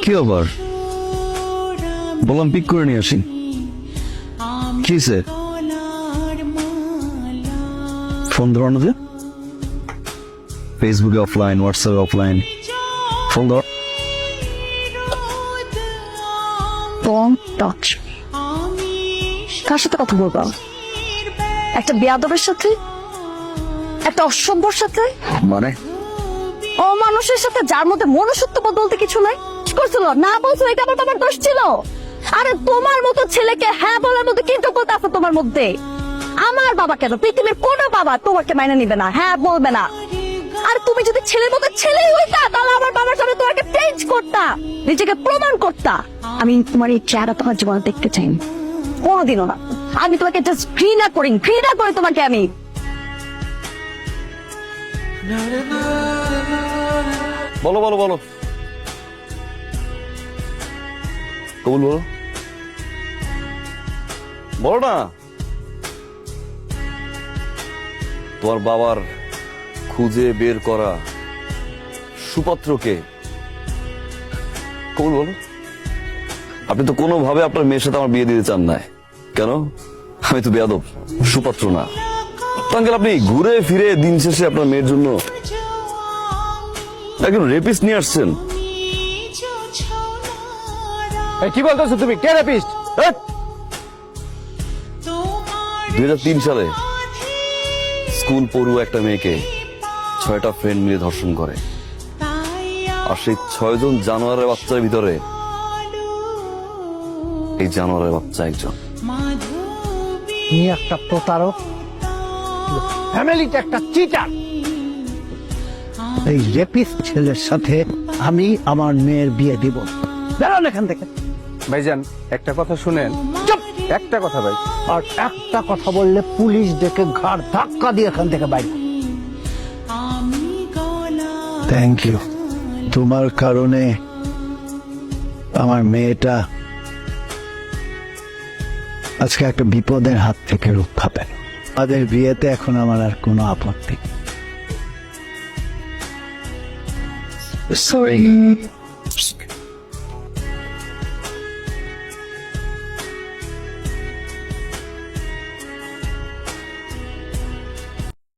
কি আবার বললাম পিক করে নিয়ে আসি কিসে ফোন ধরানো যে ফেসবুকে অফলাইন হোয়াটসঅ্যাপে অফলাইন ফোন ধর টাচ কার সাথে কথা বলবো একটা বেয়াদবের সাথে একটা অসভ্যর সাথে মানে অমানুষের সাথে যার মধ্যে মনুষ্যত্ব বলতে কিছু নাই কি করছিল না বলছিল এটা আবার তোমার দোষ ছিল আরে তোমার মতো ছেলেকে হ্যাঁ বলার মতো কিন্তু বলতে আছে তোমার মধ্যে আমার বাবা কেন পৃথিবীর কোন বাবা তোমাকে মাইনে নিবে না হ্যাঁ বলবে না আর তুমি যদি ছেলের মতো ছেলেই হইতা তাহলে আমার বাবার সামনে তোমাকে চেঞ্জ করতা নিজেকে প্রমাণ করতা আমি তোমার এই চেহারা তোমার জীবনে দেখতে চাই কোনোদিনও না আমি তোমাকে জাস্ট ঘৃণা করি তোমাকে আমি বলো বলো বলো কবুল বলো বলো না তোমার বাবার খুঁজে বের করা সুপাত্রকে কবুল বলো আপনি তো কোনোভাবে আপনার মেয়ের সাথে আমার বিয়ে দিতে চান না কেন আমি তো বেয়াদব সুপাত্র না আঙ্কেল আপনি ঘুরে ফিরে দিন শেষে আপনার মেয়ের জন্য একজন রেপিস্ট নিয়ে আসছেন কি বলতেছো তুমি কে রেপিস্ট 2003 সালে স্কুল পড়ুয়া একটা মেয়েকে 6টা ফ্রেন্ড মিলে ধর্ষণ করে আর সেই 6 জন জানোয়ারের বাচ্চার ভিতরে এই জানোয়ারের বাচ্চা একজন তুমি একটা প্রতারক ফ্যামিলিতে একটা চিটার এই রেপিস্ট ছেলের সাথে আমি আমার মেয়ের বিয়ে দিব বেরোন এখান থেকে ভাইজান একটা কথা শুনেন চুপ একটা কথা ভাই আর একটা কথা বললে পুলিশ ডেকে ঘাড় ধাক্কা দিয়ে এখান থেকে বাইরে থ্যাংক ইউ তোমার কারণে আমার মেয়েটা আজকে একটা বিপদের হাত থেকে রক্ষা পেল আমাদের বিয়েতে এখন আমার আর কোনো আপত্তি সরি